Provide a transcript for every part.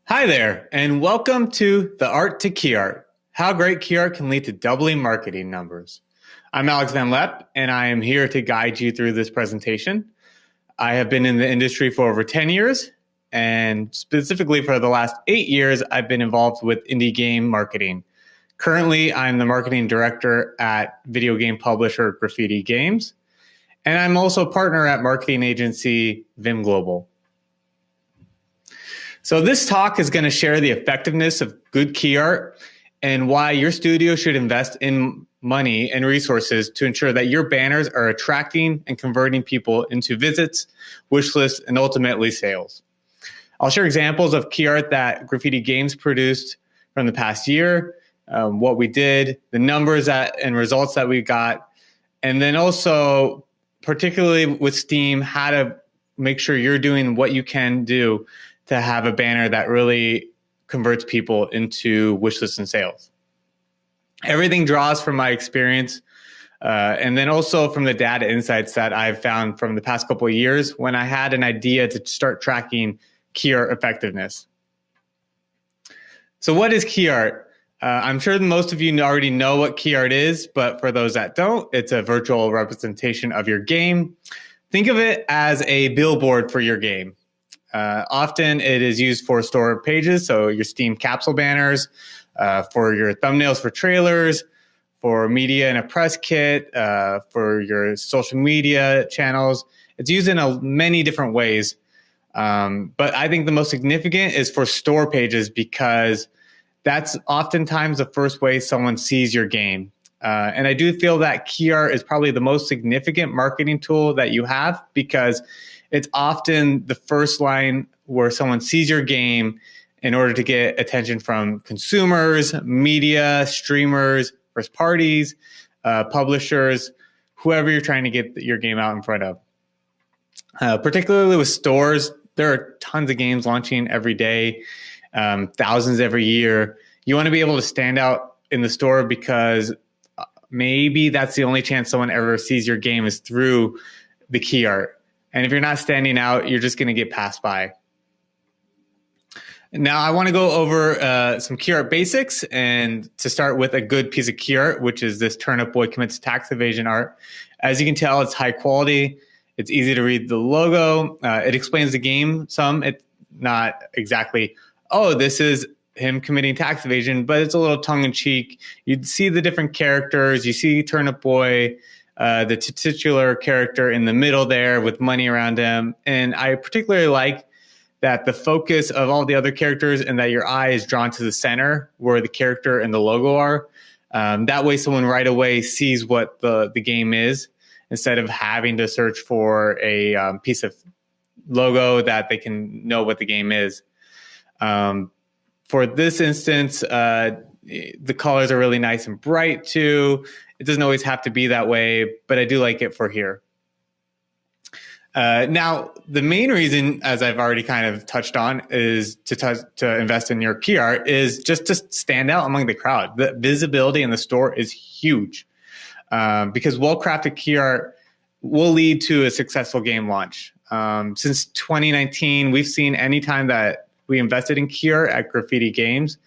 Hi there, and welcome to The Art to Key Art, how great key art can lead to doubling marketing numbers. I'm Alex Van Lepp, and I am here to guide you through this presentation. I have been in the industry for over 10 years, and specifically for the last 8 years, I've been involved with indie game marketing. Currently, I'm the marketing director at video game publisher Graffiti Games, and I'm also a partner at marketing agency Vim Global. So this talk is going to share the effectiveness of good key art and why your studio should invest in money and resources to ensure that your banners are attracting and converting people into visits, wish lists, and ultimately sales. I'll share examples of key art that Graffiti Games produced from the past year, what we did, the numbers and results that we got, and then also, particularly with Steam, how to make sure you're doing what you can do to have a banner that really converts people into wish lists and sales. Everything draws from my experience and then also from the data insights that I've found from the past couple of years when I had an idea to start tracking key art effectiveness. So what is key art? I'm sure most of you already know what key art is, but for those that don't, it's a virtual representation of your game. Think of it as a billboard for your game. Often it is used for store pages, so your Steam capsule banners, for your thumbnails for trailers, for media in a press kit, for your social media channels. It's used in many different ways, but I think the most significant is for store pages because that's oftentimes the first way someone sees your game. And I do feel that key art is probably the most significant marketing tool that you have because it's often the first line where someone sees your game in order to get attention from consumers, media, streamers, first parties, publishers, whoever you're trying to get your game out in front of. Particularly with stores, there are tons of games launching every day, thousands every year. You want to be able to stand out in the store because maybe that's the only chance someone ever sees your game is through the key art. And if you're not standing out, you're just going to get passed by. Now, I want to go over some key art basics and to start with a good piece of key art, which is this Turnip Boy Commits Tax Evasion art. As you can tell, it's high quality. It's easy to read the logo. It explains the game some. It's not exactly, oh, this is him committing tax evasion, but it's a little tongue-in-cheek. You'd see the different characters. You see Turnip Boy, the titular character in the middle there with money around him. And I particularly like that the focus of all the other characters and that your eye is drawn to the center where the character and the logo are. That way someone right away sees what the game is instead of having to search for a piece of logo that they can know what the game is. For this instance, the colors are really nice and bright too. It doesn't always have to be that way, but I do like it for here. Now, the main reason, as I've already kind of touched on, is to invest in your key art is just to stand out among the crowd. The visibility in the store is huge because well-crafted key art will lead to a successful game launch. Since 2019, we've seen anytime that we invested in key art at Graffiti Games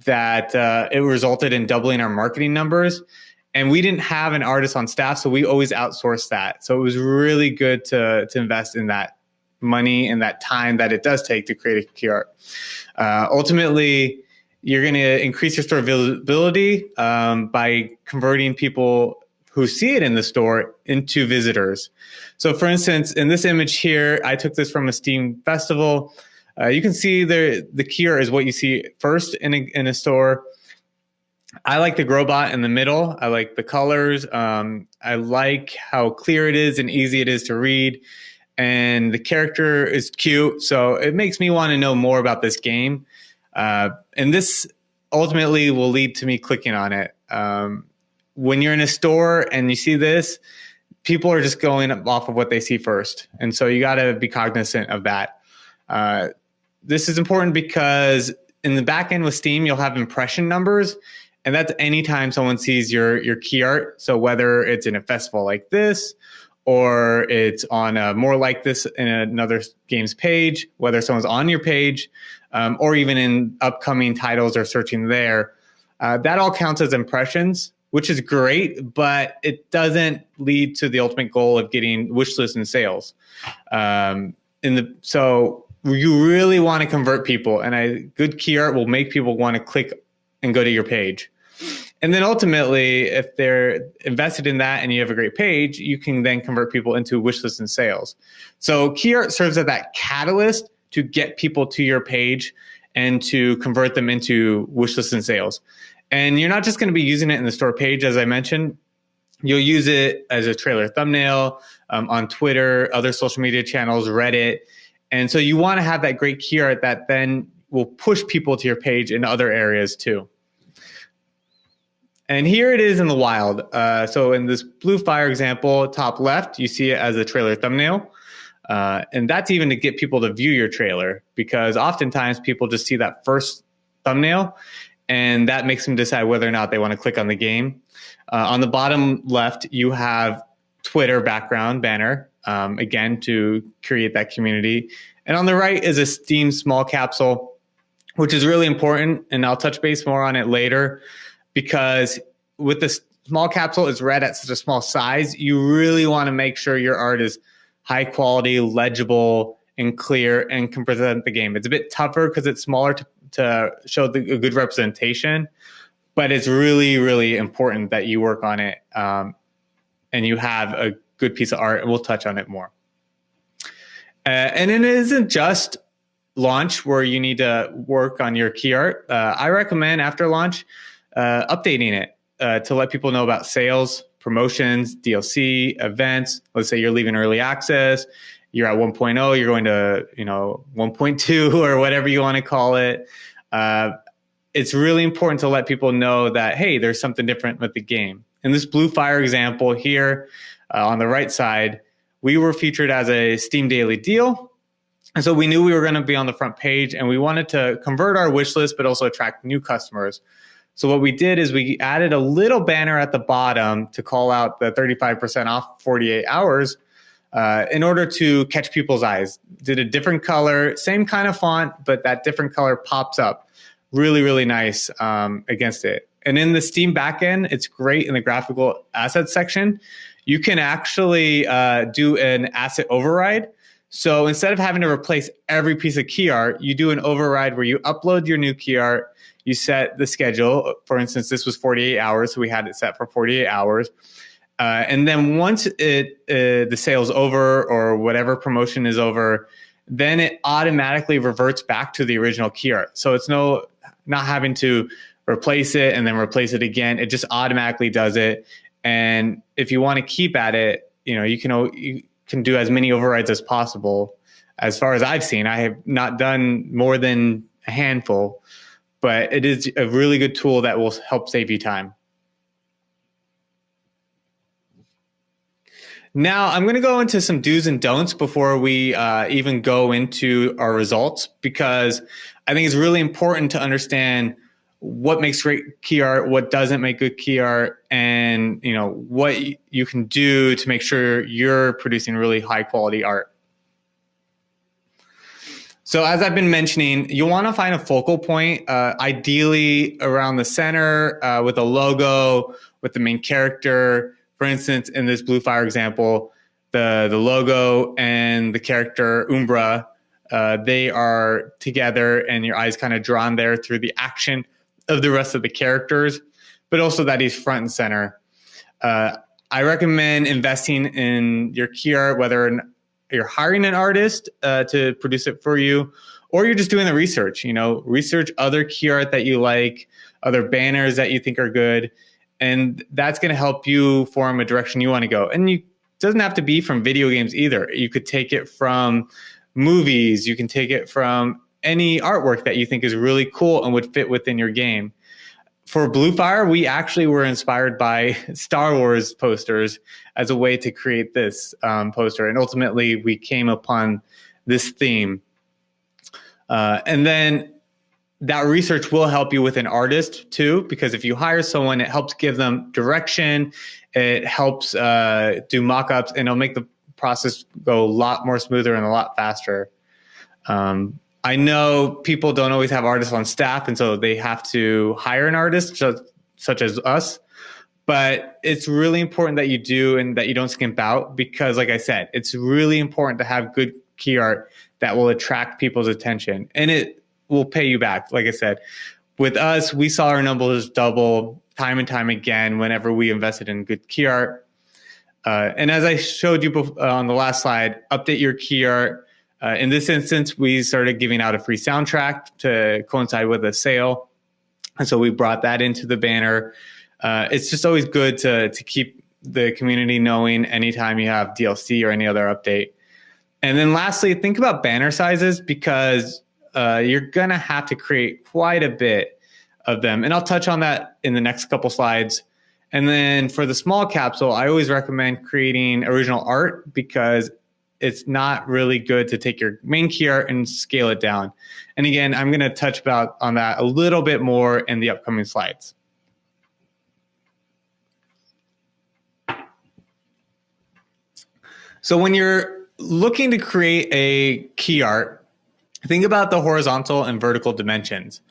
that it resulted in doubling our marketing numbers. And we didn't have an artist on staff, so we always outsourced that. So it was really good to invest in that money and that time that it does take to create a key art. Ultimately, you're going to increase your store visibility by converting people who see it in the store into visitors. So for instance, in this image here, I took this from a Steam festival. You can see the key art is what you see first in a store. I like the Growbot in the middle. I like the colors. I like how clear it is and easy it is to read. And the character is cute. So it makes me want to know more about this game. And this ultimately will lead to me clicking on it. When you're in a store and you see this, people are just going off of what they see first. And so you got to be cognizant of that. This is important because in the back end with Steam, you'll have impression numbers. And that's anytime someone sees your key art. So whether it's in a festival like this, or it's on a more like this in another game's page, whether someone's on your page, or even in upcoming titles or searching there. That all counts as impressions, which is great, but it doesn't lead to the ultimate goal of getting wish lists and sales. So you really want to convert people, and a good key art will make people want to click and go to your page. And then ultimately, if they're invested in that and you have a great page, you can then convert people into wish lists and sales. So key art serves as that catalyst to get people to your page and to convert them into wish lists and sales. And you're not just going to be using it in the store page, as I mentioned. You'll use it as a trailer thumbnail, on Twitter, other social media channels, Reddit. And so you want to have that great key art that then will push people to your page in other areas too. And here it is in the wild. So in this Blue Fire example, top left, you see it as a trailer thumbnail. And that's even to get people to view your trailer, because oftentimes people just see that first thumbnail and that makes them decide whether or not they want to click on the game. On the bottom left, you have Twitter background banner, again, to create that community. And on the right is a Steam small capsule, which is really important. And I'll touch base more on it later, because with the small capsule, it's read at such a small size. You really want to make sure your art is high quality, legible, and clear, and can present the game. It's a bit tougher because it's smaller to show a good representation, but it's really, really important that you work on it and you have a good piece of art, and we'll touch on it more. And it isn't just launch where you need to work on your key art. I recommend after launch updating it to let people know about sales, promotions, DLC, events. Let's say you're leaving early access, you're at 1.0, you're going to 1.2 or whatever you want to call it. It's really important to let people know that, hey, there's something different with the game. In this Blue Fire example here, on the right side, we were featured as a Steam Daily Deal. And so we knew we were going to be on the front page, and we wanted to convert our wish list, but also attract new customers. So what we did is we added a little banner at the bottom to call out the 35% off 48 hours in order to catch people's eyes. Did a different color, same kind of font, but that different color pops up. Really, really nice against it. And in the Steam backend, it's great in the graphical assets section. You can actually do an asset override. So instead of having to replace every piece of key art, you do an override where you upload your new key art, you set the schedule. For instance, this was 48 hours, so we had it set for 48 hours. And then once the sale's over or whatever promotion is over, then it automatically reverts back to the original key art. So it's not having to replace it and then replace it again. It just automatically does it. And if you want to keep at it, you can do as many overrides as possible. As far as I've seen, I have not done more than a handful, but it is a really good tool that will help save you time. Now, I'm going to go into some do's and don'ts before we even go into our results, because I think it's really important to understand what makes great key art, what doesn't make good key art, and what you can do to make sure you're producing really high quality art. So as I've been mentioning, you want to find a focal point, ideally around the center with a logo, with the main character. For instance, in this Blue Fire example, the logo and the character Umbra, they are together, and your eyes kind of drawn there through the action of the rest of the characters, but also that he's front and center. I recommend investing in your key art, whether you're hiring an artist to produce it for you, or you're just doing the research. Research other key art that you like, other banners that you think are good, and that's going to help you form a direction you want to go. And it doesn't have to be from video games either. You could take it from movies. You can take it from any artwork that you think is really cool and would fit within your game. For Blue Fire, we actually were inspired by Star Wars posters as a way to create this poster. And ultimately, we came upon this theme. And then that research will help you with an artist too, because if you hire someone, it helps give them direction. It helps do mock-ups, and it'll make the process go a lot more smoother and a lot faster. I know people don't always have artists on staff, and so they have to hire an artist such as us. But it's really important that you do and that you don't skimp out, because like I said, it's really important to have good key art that will attract people's attention, and it will pay you back. Like I said, with us, we saw our numbers double time and time again whenever we invested in good key art. And as I showed you on the last slide, update your key art. In this instance, we started giving out a free soundtrack to coincide with a sale. And so we brought that into the banner. It's just always good to keep the community knowing anytime you have DLC or any other update. And then lastly, think about banner sizes, because you're going to have to create quite a bit of them. And I'll touch on that in the next couple slides. And then for the small capsule, I always recommend creating original art, because it's not really good to take your main key art and scale it down. And again, I'm going to touch on that a little bit more in the upcoming slides. So when you're looking to create a key art, think about the horizontal and vertical dimensions.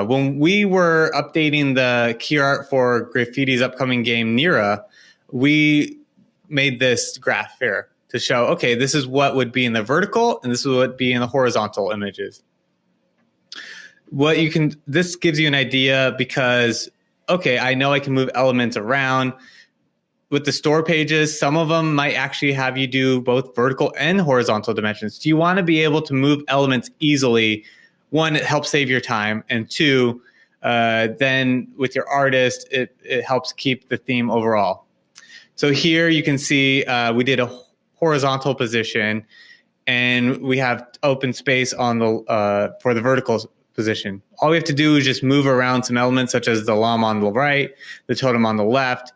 When we were updating the key art for Graffiti's upcoming game, Nira, we made this graph here to show, okay, this is what would be in the vertical and this is what would be in the horizontal images. This gives you an idea, because, okay, I know I can move elements around. With the store pages, some of them might actually have you do both vertical and horizontal dimensions. Do you want to be able to move elements easily? One, it helps save your time. And two, then with your artist, it helps keep the theme overall. So here you can see we did a horizontal position, and we have open space on the for the vertical position. All we have to do is just move around some elements, such as the llama on the right, the totem on the left,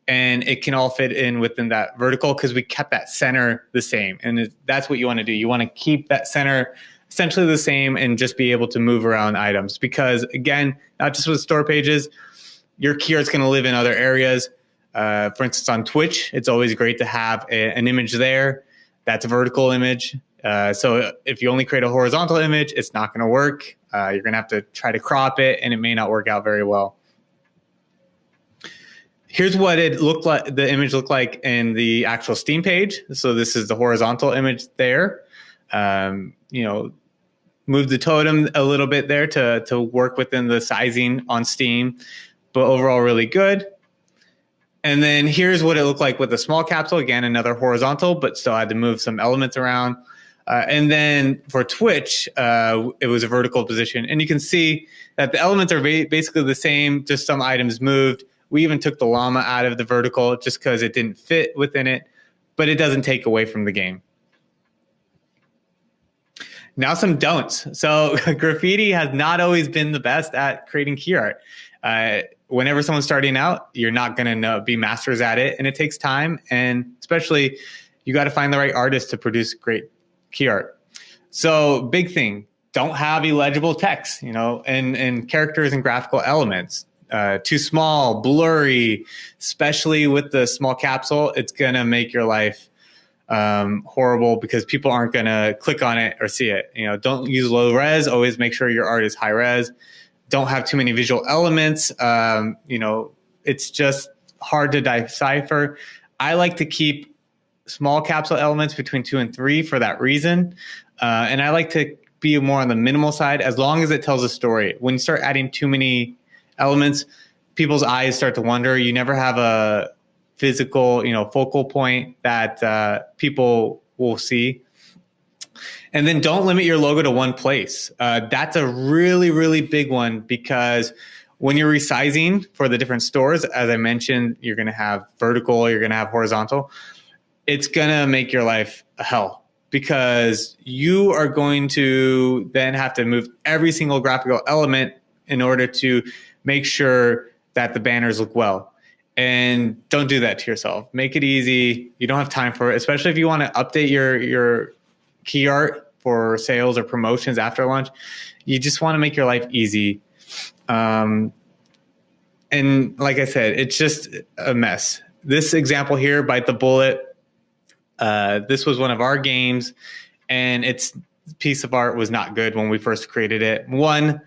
and it can all fit in within that vertical, because we kept that center the same. And that's what you want to do. You want to keep that center essentially the same and just be able to move around items. Because again, not just with store pages, your key art's going to live in other areas. For instance, on Twitch, it's always great to have an image there. That's a vertical image. So if you only create a horizontal image, it's not going to work. You're going to have to try to crop it, and it may not work out very well. Here's what it looked like. The image looked like in the actual Steam page. So this is the horizontal image there. Move the totem a little bit there to work within the sizing on Steam, but overall really good. And then here's what it looked like with the small capsule. Again, another horizontal, but still had to move some elements around. And then for Twitch, it was a vertical position. And you can see that the elements are basically the same, just some items moved. We even took the llama out of the vertical just because it didn't fit within it, but it doesn't take away from the game. Now some don'ts. So Graffiti has not always been the best at creating key art. Whenever someone's starting out, you're not going to be masters at it, and it takes time. And especially, you got to find the right artist to produce great key art. So big thing, don't have illegible text, and characters and graphical elements. Too small, blurry, especially with the small capsule, it's going to make your life horrible, because people aren't going to click on it or see it. Don't use low res. Always make sure your art is high res. Don't have too many visual elements. It's just hard to decipher. I like to keep small capsule elements between 2 and 3 for that reason. And I like to be more on the minimal side, as long as it tells a story. When you start adding too many elements, people's eyes start to wander. You never have a physical, focal point that people will see. And then don't limit your logo to one place. That's a really, really big one, because when you're resizing for the different stores, as I mentioned, you're going to have vertical, you're going to have horizontal. It's going to make your life a hell, because you are going to then have to move every single graphical element in order to make sure that the banners look well. And don't do that to yourself. Make it easy. You don't have time for it, especially if you want to update your key art for sales or promotions after launch. You just want to make your life easy. And like I said, it's just a mess. This example here, Bite the Bullet, this was one of our games, and its piece of art was not good when we first created it. One,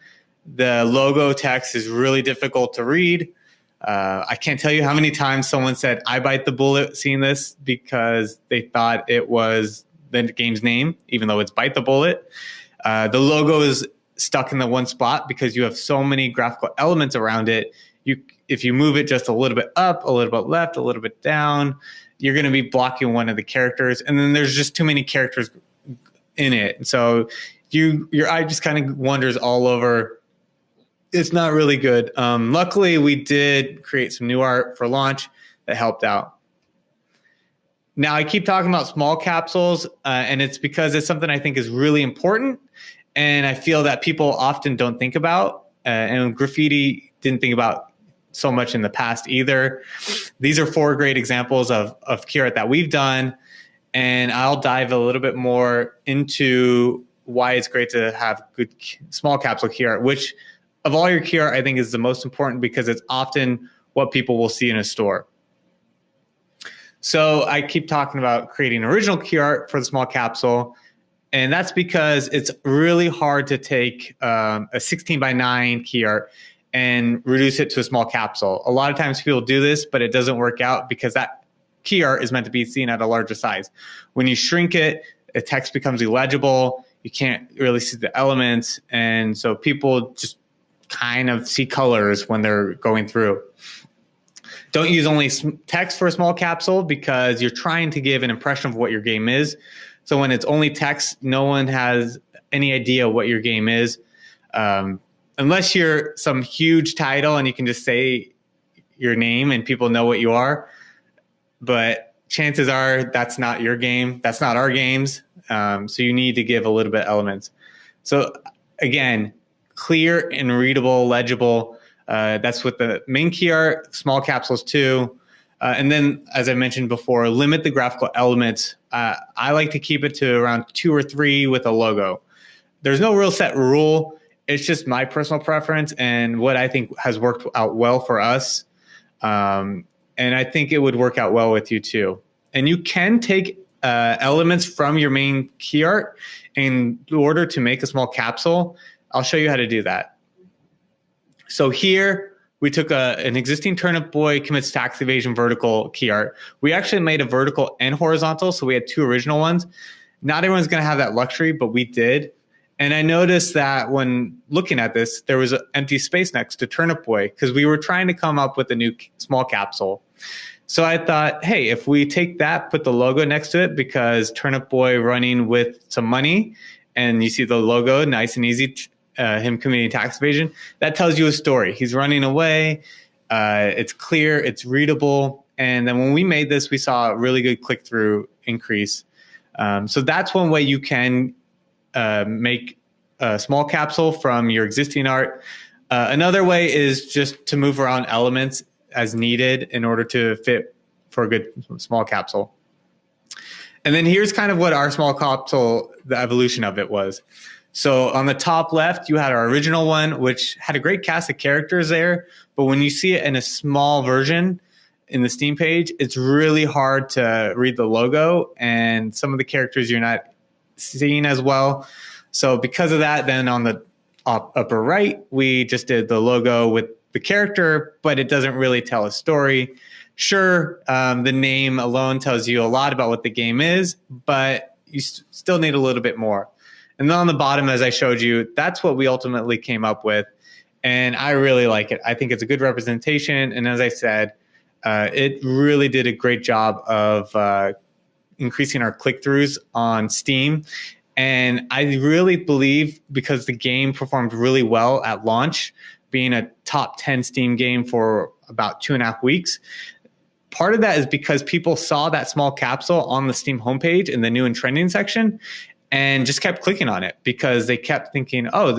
the logo text is really difficult to read. I can't tell you how many times someone said, I bite the bullet seeing this, because they thought it was the game's name, even though it's Bite the Bullet. The logo is stuck in the one spot because you have so many graphical elements around it. If you move it just a little bit up, a little bit left, a little bit down, you're going to be blocking one of the characters. And then there's just too many characters in it. So your eye just kind of wanders all over. It's not really good. Luckily, we did create some new art for launch that helped out. Now, I keep talking about small capsules, and it's because it's something I think is really important, and I feel that people often don't think about, and Graffiti didn't think about so much in the past either. These are 4 great examples of key art that we've done, and I'll dive a little bit more into why it's great to have good small capsule key art, which of all your key art, I think is the most important because it's often what people will see in a store. So I keep talking about creating original key art for the small capsule, and that's because it's really hard to take a 16:9 key art and reduce it to a small capsule. A lot of times people do this, but it doesn't work out because that key art is meant to be seen at a larger size. When you shrink it, the text becomes illegible. You can't really see the elements. And so people just kind of see colors when they're going through. Don't use only text for a small capsule because you're trying to give an impression of what your game is. So when it's only text, no one has any idea what your game is. Unless you're some huge title and you can just say your name and people know what you are. But chances are that's not your game. That's not our games. So you need to give a little bit elements. So again, clear and readable, legible. That's what the main key art, small capsules too. And then, as I mentioned before, limit the graphical elements. I like to keep it to around 2 or 3 with a logo. There's no real set rule. It's just my personal preference and what I think has worked out well for us. And I think it would work out well with you too. And you can take elements from your main key art in order to make a small capsule. I'll show you how to do that. So here we took an existing Turnip Boy commits tax evasion vertical key art. We actually made a vertical and horizontal, so we had 2 original ones. Not everyone's going to have that luxury, but we did. And I noticed that when looking at this, there was an empty space next to Turnip Boy because we were trying to come up with a new small capsule. So I thought, hey, if we take that, put the logo next to it, because Turnip Boy running with some money, and you see the logo, nice and easy, him committing tax evasion, that tells you a story. He's running away. It's clear. It's readable. And then when we made this, we saw a really good click-through increase. So that's one way you can make a small capsule from your existing art. Another way is just to move around elements as needed in order to fit for a good small capsule. And then here's kind of what our small capsule, the evolution of it was. So on the top left, you had our original one, which had a great cast of characters there. But when you see it in a small version in the Steam page, it's really hard to read the logo, and some of the characters you're not seeing as well. So because of that, then on the upper right, we just did the logo with the character, but it doesn't really tell a story. Sure, the name alone tells you a lot about what the game is, but you still need a little bit more. And then on the bottom, as I showed you, that's what we ultimately came up with. And I really like it. I think it's a good representation. And as I said, it really did a great job of increasing our click-throughs on Steam. And I really believe because the game performed really well at launch, being a top 10 Steam game for about 2.5 weeks, part of that is because people saw that small capsule on the Steam homepage in the new and trending section and just kept clicking on it because they kept thinking, oh,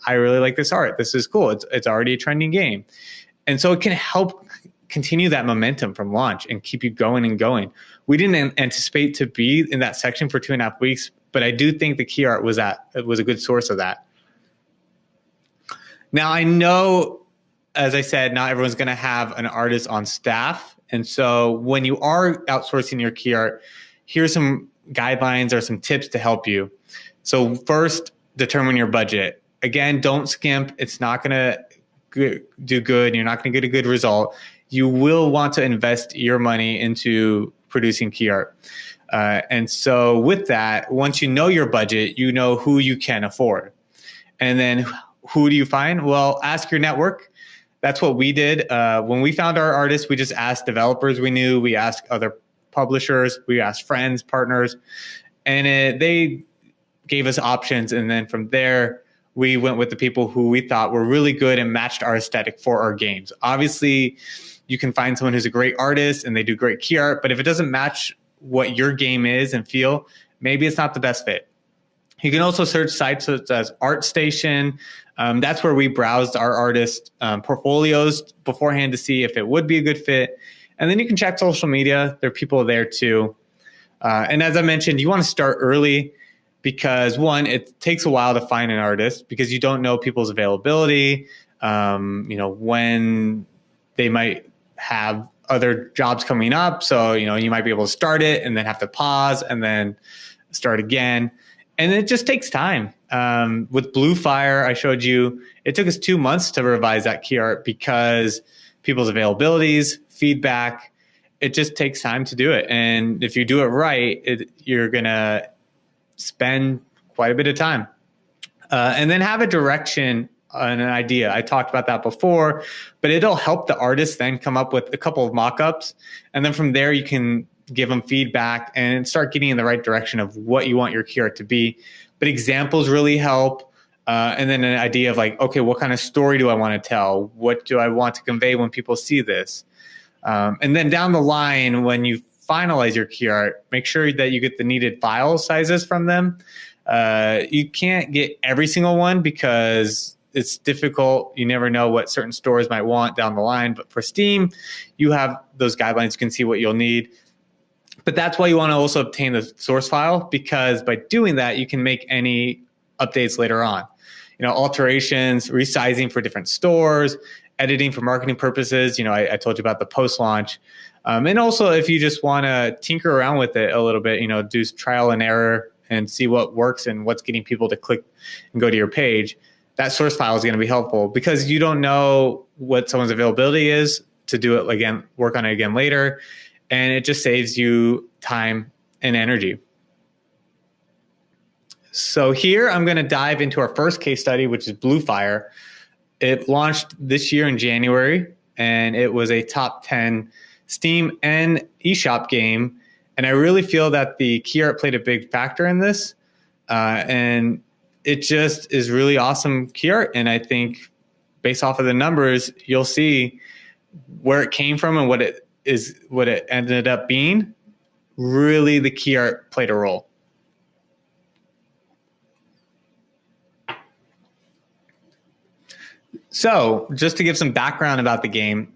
I really like this art. This is cool. It's already a trending game. And so it can help continue that momentum from launch and keep you going and going. We didn't anticipate to be in that section for 2.5 weeks, but I do think the key art was a good source of that. Now, I know, as I said, not everyone's going to have an artist on staff. And so when you are outsourcing your key art, here's some guidelines or some tips to help you. So first, determine your budget. Again, don't skimp. It's not going to do good. You're not going to get a good result. You will want to invest your money into producing key art. And so with that, once you know your budget, you know who you can afford. And then who do you find? Well, ask your network. That's what we did. When we found our artists, we just asked developers we knew. We asked other publishers. We asked friends, partners. And they gave us options. And then from there, we went with the people who we thought were really good and matched our aesthetic for our games. Obviously, you can find someone who's a great artist and they do great key art, but if it doesn't match what your game is and feel, maybe it's not the best fit. You can also search sites such as ArtStation. That's where we browsed our artist portfolios beforehand to see if it would be a good fit. And then you can check social media. There are people there too. And as I mentioned, you want to start early because one, it takes a while to find an artist because you don't know people's availability, when they might have other jobs coming up. So, you might be able to start it and then have to pause and then start again. And it just takes time. With Bluefire, I showed you, it took us 2 months to revise that key art because people's availabilities, feedback, it just takes time to do it. And if you do it right, you're going to spend quite a bit of time. And then have a direction and an idea. I talked about that before, but it'll help the artist then come up with a couple of mock-ups. And then from there, you can give them feedback and start getting in the right direction of what you want your key art to be. But examples really help. And then an idea of like, okay, what kind of story do I want to tell? What do I want to convey when people see this? And then down the line, when you finalize your key art, make sure that you get the needed file sizes from them. You can't get every single one because it's difficult. You never know what certain stores might want down the line. But for Steam, you have those guidelines. You can see what you'll need. But that's why you want to also obtain the source file, because by doing that, you can make any updates later on. Alterations, resizing for different stores, editing for marketing purposes. I told you about the post-launch. And also, if you just want to tinker around with it a little bit, do trial and error and see what works and what's getting people to click and go to your page, that source file is going to be helpful because you don't know what someone's availability is to do it again, work on it again later. And it just saves you time and energy. So here I'm going to dive into our first case study, which is Bluefire. It launched this year in January, and it was a top 10 Steam and eShop game. And I really feel that the key art played a big factor in this. And it just is really awesome key art. And I think based off of the numbers, you'll see where it came from and what it ended up being. Really, the key art played a role. So just to give some background about the game,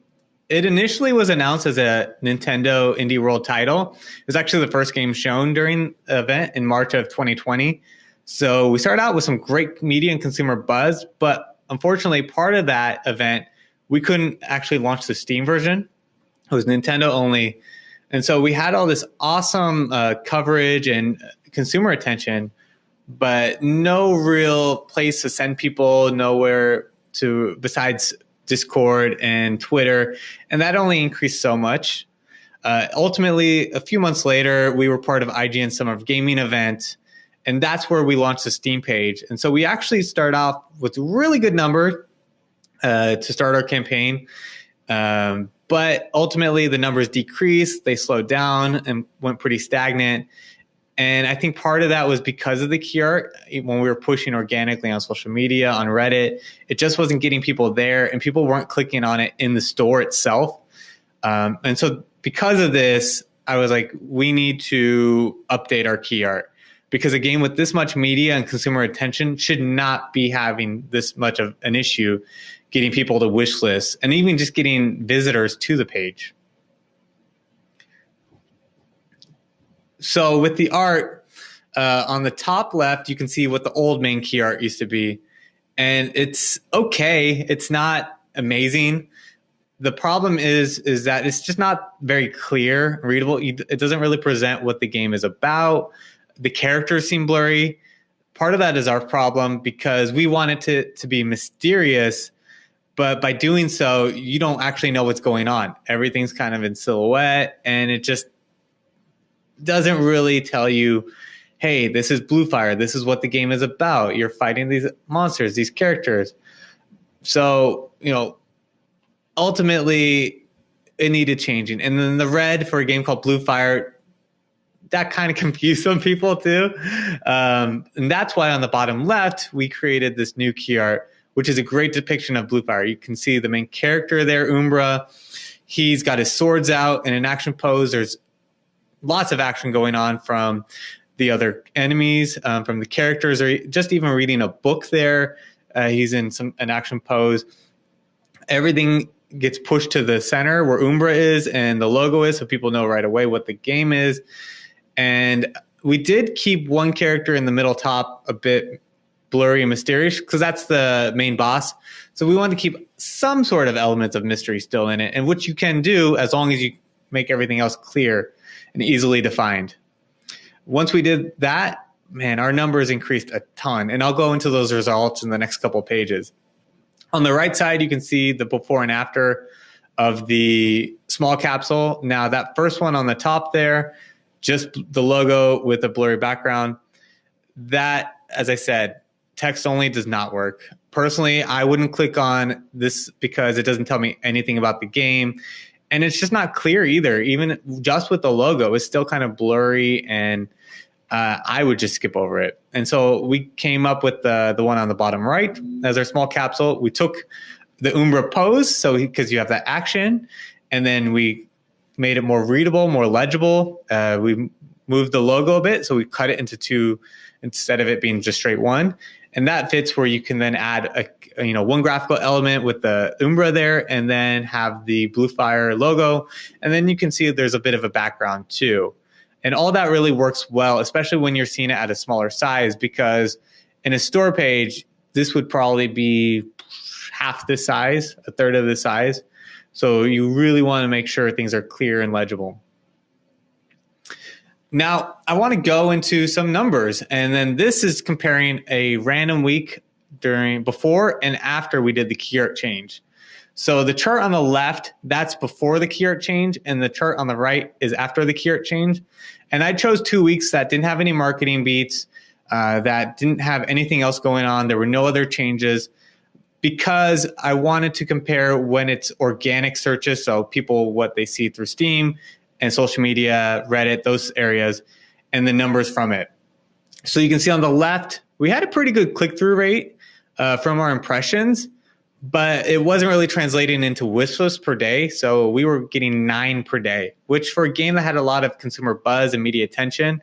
it initially was announced as a Nintendo Indie World title. It was actually the first game shown during the event in March of 2020. So we started out with some great media and consumer buzz, but unfortunately part of that event, we couldn't actually launch the Steam version. It was Nintendo only. And so we had all this awesome coverage and consumer attention, but no real place to send people, nowhere to besides Discord and Twitter. And that only increased so much. Ultimately, a few months later, we were part of IGN's Summer of Gaming event. And that's where we launched the Steam page. And so we actually start off with a really good number to start our campaign. But ultimately, the numbers decreased. They slowed down and went pretty stagnant. And I think part of that was because of the key art. When we were pushing organically on social media, on Reddit, it just wasn't getting people there, and people weren't clicking on it in the store itself. And so because of this, I was like, we need to update our key art, because a game with this much media and consumer attention should not be having this much of an issue getting people to wish lists and even just getting visitors to the page. So with the art, On the top left, you can see what the old main key art used to be. And it's okay. It's not amazing. The problem is that it's just not very clear, readable. It doesn't really present what the game is about. The characters seem blurry. Part of that is our problem because we want it to be mysterious, but by doing so, you don't actually know what's going on. Everything's kind of in silhouette, and it just doesn't really tell you, hey, this is Blue Fire. This is what the game is about. You're fighting these monsters, these characters. So, ultimately, it needed changing. And then the red for a game called Blue Fire, that kind of confused some people too. And that's why on the bottom left, we created this new key art, which is a great depiction of Blue Fire. You can see the main character there, Umbra. He's got his swords out in an action pose. There's lots of action going on from the other enemies, from the characters, or just even reading a book there. He's in an action pose. Everything gets pushed to the center where Umbra is and the logo is, so people know right away what the game is. And we did keep one character in the middle top a bit blurry and mysterious because that's the main boss. So we wanted to keep some sort of elements of mystery still in it, and which you can do as long as you make everything else clear and easily defined. Once we did that, man, our numbers increased a ton. And I'll go into those results in the next couple pages. On the right side, you can see the before and after of the small capsule. Now, that first one on the top there, just the logo with a blurry background, that, as I said, text only does not work. Personally, I wouldn't click on this because it doesn't tell me anything about the game. And it's just not clear either. Even just with the logo, it's still kind of blurry, and I would just skip over it. And so we came up with the one on the bottom right as our small capsule. We took the Umbra pose, so because you have that action, and then we made it more readable, more legible. We moved the logo a bit, so we cut it into two instead of it being just straight one. And that fits where you can then add one graphical element with the Umbra there, and then have the Blue Fire logo. And then you can see there's a bit of a background too. And all that really works well, especially when you're seeing it at a smaller size, because in a store page, this would probably be half the size, a third of the size. So you really want to make sure things are clear and legible. Now, I want to go into some numbers, and then this is comparing a random week before and after we did the key art change. So the chart on the left, that's before the key art change, and the chart on the right is after the key art change. And I chose 2 weeks that didn't have any marketing beats, that didn't have anything else going on. There were no other changes, because I wanted to compare when it's organic searches, so people, what they see through Steam and social media, Reddit, those areas, and the numbers from it. So you can see on the left, we had a pretty good click-through rate from our impressions, but it wasn't really translating into wish lists per day. So we were getting 9 per day, which for a game that had a lot of consumer buzz and media attention,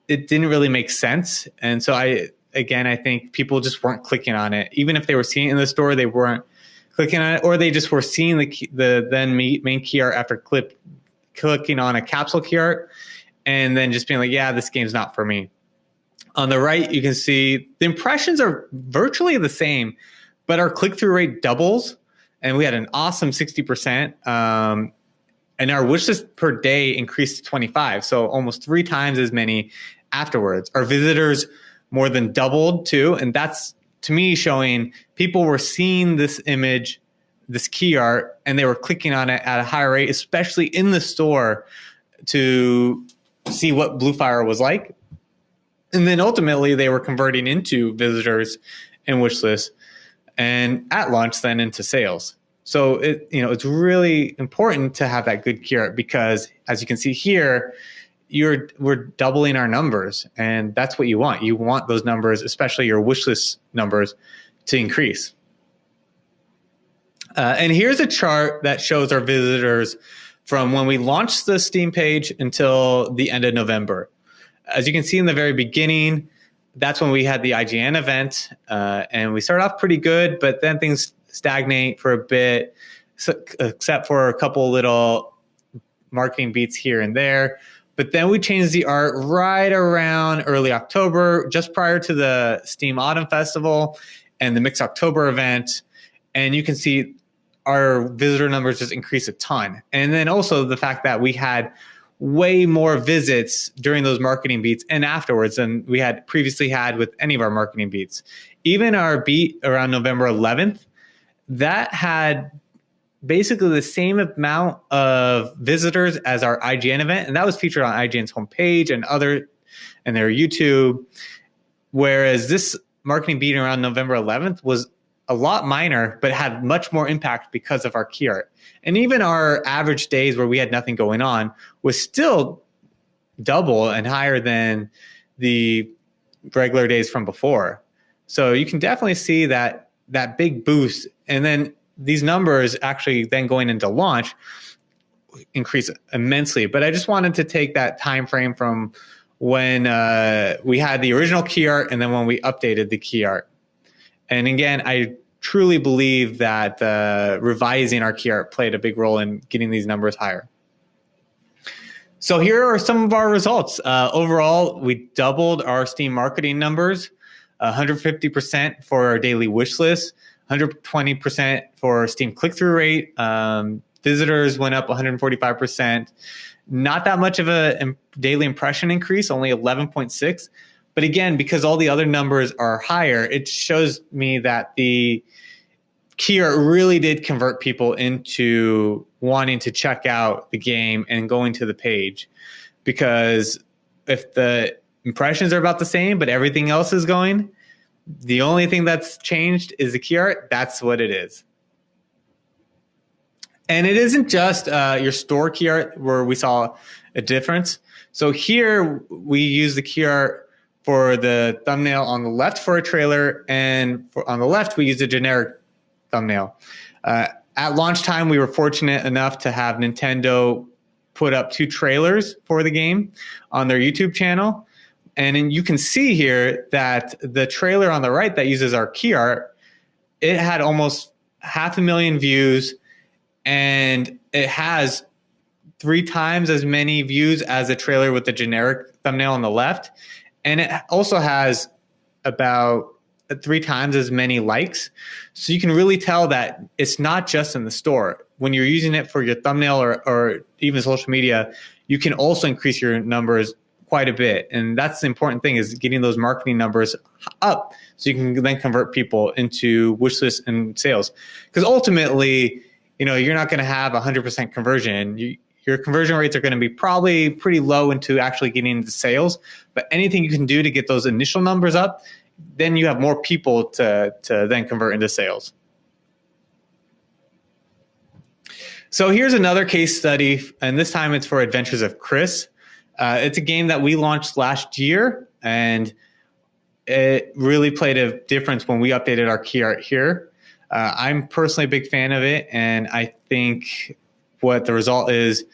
it didn't really make sense. And so I think people just weren't clicking on it. Even if they were seeing it in the store, they weren't clicking on it, or they just were seeing the then main key art after clicking on a capsule key art and then just being like, yeah, this game's not for me. On the right, you can see the impressions are virtually the same, but our click-through rate doubles, and we had an awesome 60%. And our wish list per day increased to 25, so almost 3 times as many afterwards. Our visitors more than doubled too, and that's, to me, showing people were seeing this image, this key art, and they were clicking on it at a higher rate, especially in the store, to see what Blue Fire was like. And then ultimately they were converting into visitors and wish lists, and at launch then into sales. So it's really important to have that good key art, because as you can see here, we're doubling our numbers, and that's what you want. You want those numbers, especially your wish list numbers, to increase. And here's a chart that shows our visitors from when we launched the Steam page until the end of November. As you can see in the very beginning, that's when we had the IGN event, and we started off pretty good, but then things stagnate for a bit, except for a couple little marketing beats here and there. But then we changed the art right around early October, just prior to the Steam Autumn Festival and the Mix October event. And you can see our visitor numbers just increased a ton. And then also the fact that we had way more visits during those marketing beats and afterwards than we had previously had with any of our marketing beats. Even our beat around November 11th, that had basically the same amount of visitors as our IGN event, and that was featured on IGN's homepage and their YouTube. Whereas this marketing beat around November 11th was a lot minor, but had much more impact because of our key art. And even our average days where we had nothing going on was still double and higher than the regular days from before. So you can definitely see that big boost. And then these numbers actually then going into launch increase immensely. But I just wanted to take that time frame from when we had the original key art and then when we updated the key art. And again, I truly believe that revising our key art played a big role in getting these numbers higher. So here are some of our results. Overall, we doubled our Steam marketing numbers, 150% for our daily wish list, 120% for Steam click-through rate. Visitors went up 145%. Not that much of a daily impression increase, only 11.6. But again, because all the other numbers are higher, it shows me that the key art really did convert people into wanting to check out the game and going to the page. Because if the impressions are about the same, but everything else is going, the only thing that's changed is the key art. That's what it is. And it isn't just your store key art where we saw a difference. So here we use the key art for the thumbnail on the left for a trailer, and on the left we use a generic thumbnail. At launch time, we were fortunate enough to have Nintendo put up 2 trailers for the game on their YouTube channel. And then you can see here that the trailer on the right that uses our key art, it had almost 500,000 views, and it has 3 times as many views as a trailer with the generic thumbnail on the left. And it also has about 3 times as many likes. So you can really tell that it's not just in the store. When you're using it for your thumbnail or even social media, you can also increase your numbers quite a bit. And that's the important thing, is getting those marketing numbers up so you can then convert people into wish lists and sales. Because ultimately, you're not going to have 100% conversion. Your conversion rates are going to be probably pretty low into actually getting into sales. But anything you can do to get those initial numbers up, then you have more people to then convert into sales. So here's another case study, and this time it's for Adventures of Chris. It's a game that we launched last year, and it really played a difference when we updated our key art here. I'm personally a big fan of it, and I think what the result is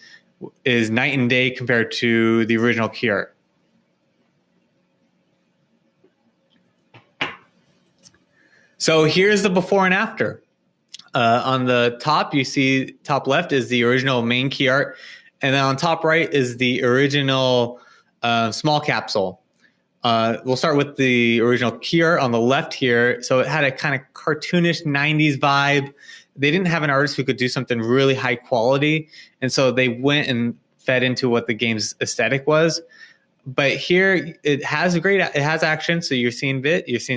night and day compared to the original key art. So here's the before and after. On the top, you see top left is the original main key art, and then on top right is the original small capsule. We'll start with the original key art on the left here. So it had a kind of cartoonish 90s vibe. They didn't have an artist who could do something really high quality, and so they went and fed into what the game's aesthetic was. But here it has action, so you're seeing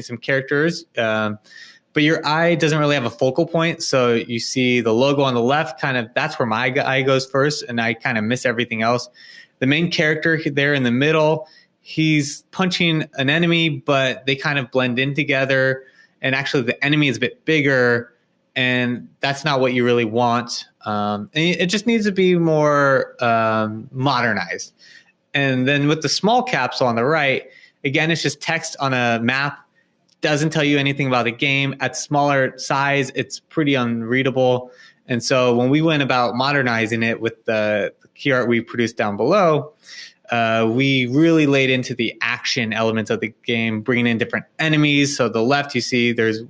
some characters, but your eye doesn't really have a focal point. So you see the logo on the left, that's where my eye goes first, and I kind of miss everything else. The main character there in the middle, he's punching an enemy, but they kind of blend in together. And actually the enemy is a bit bigger, and that's not what you really want. And it just needs to be more modernized. And then with the small capsule on the right, again, it's just text on a map. Doesn't tell you anything about the game. At smaller size, it's pretty unreadable. And so when we went about modernizing it with the key art we produced down below, we really laid into the action elements of the game, bringing in different enemies. So the left, you see there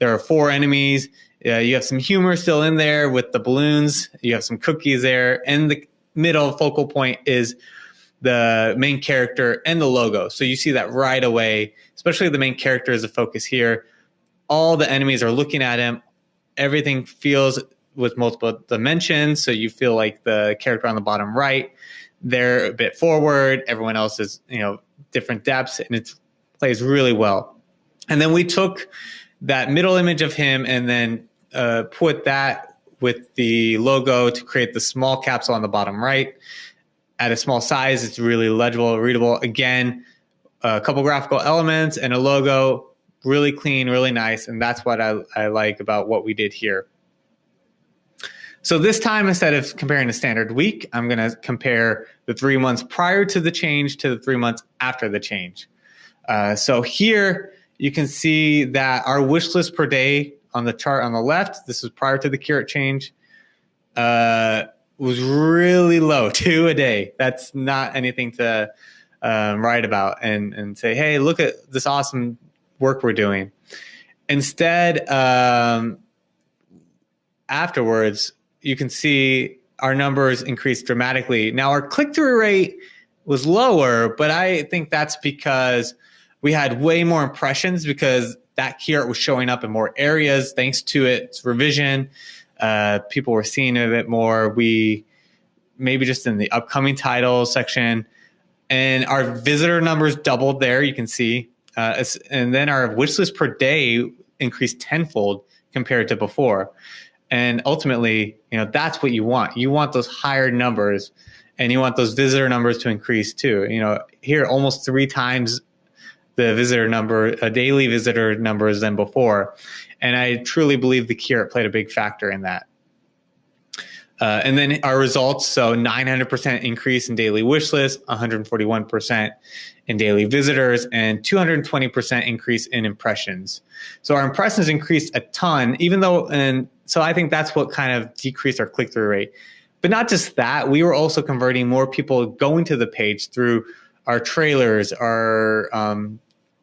are 4 enemies. You have some humor still in there with the balloons. You have some cookies there. And middle focal point is the main character and the logo. So you see that right away, especially the main character is the focus here. All the enemies are looking at him. Everything feels with multiple dimensions. So you feel like the character on the bottom right, they're a bit forward. Everyone else is, different depths, and it plays really well. And then we took that middle image of him and then put that with the logo to create the small capsule on the bottom right. At a small size, it's really legible, readable. Again, a couple graphical elements and a logo, really clean, really nice. And that's what I like about what we did here. So this time, instead of comparing a standard week, I'm going to compare the 3 months prior to the change to the 3 months after the change. So here you can see that our wish list per day on the chart on the left, this is prior to the Curate change, was really low, 2 a day. That's not anything to write about and say, hey, look at this awesome work we're doing. Instead, afterwards, you can see our numbers increased dramatically. Now, our click-through rate was lower, but I think that's because we had way more impressions because that keyword was showing up in more areas thanks to its revision. People were seeing it a bit more. We maybe just in the upcoming titles section, and our visitor numbers doubled there. You can see, and then our wish list per day increased tenfold compared to before. And ultimately, that's what you want. You want those higher numbers, and you want those visitor numbers to increase too. Here almost 3 times the visitor number, daily visitor numbers than before. And I truly believe the keyword played a big factor in that. And then our results, so 900% increase in daily wish list, 141% in daily visitors, and 220% increase in impressions. So our impressions increased a ton, even though, and so I think that's what kind of decreased our click-through rate. But not just that, we were also converting more people going to the page through our trailers, our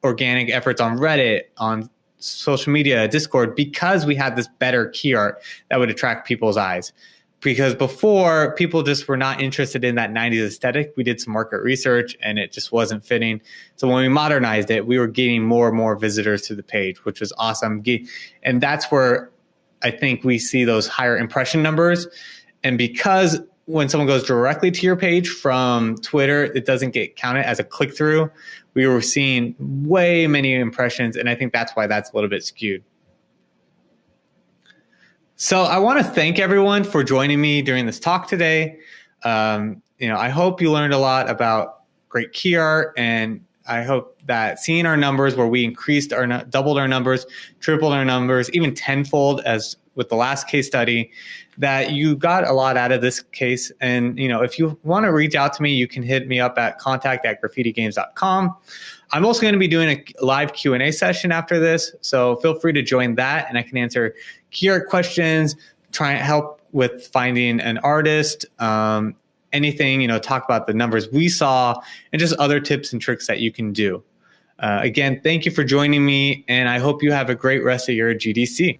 organic efforts on Reddit, on social media, Discord, because we had this better key art that would attract people's eyes. Because before, people just were not interested in that 90s aesthetic. We did some market research and it just wasn't fitting. So when we modernized it, we were getting more and more visitors to the page, which was awesome. And that's where I think we see those higher impression numbers. And because when someone goes directly to your page from Twitter, it doesn't get counted as a click-through. We were seeing way many impressions, and I think that's why that's a little bit skewed. So I want to thank everyone for joining me during this talk today. I hope you learned a lot about great key art, and I hope that seeing our numbers where we increased doubled our numbers, tripled our numbers, even tenfold as with the last case study, that you got a lot out of this case. And, if you want to reach out to me, you can hit me up at contact@graffitigames.com. I'm also going to be doing a live Q&A session after this, so feel free to join that, and I can answer key art questions, try and help with finding an artist, anything, talk about the numbers we saw, and just other tips and tricks that you can do. Again, thank you for joining me, and I hope you have a great rest of your GDC.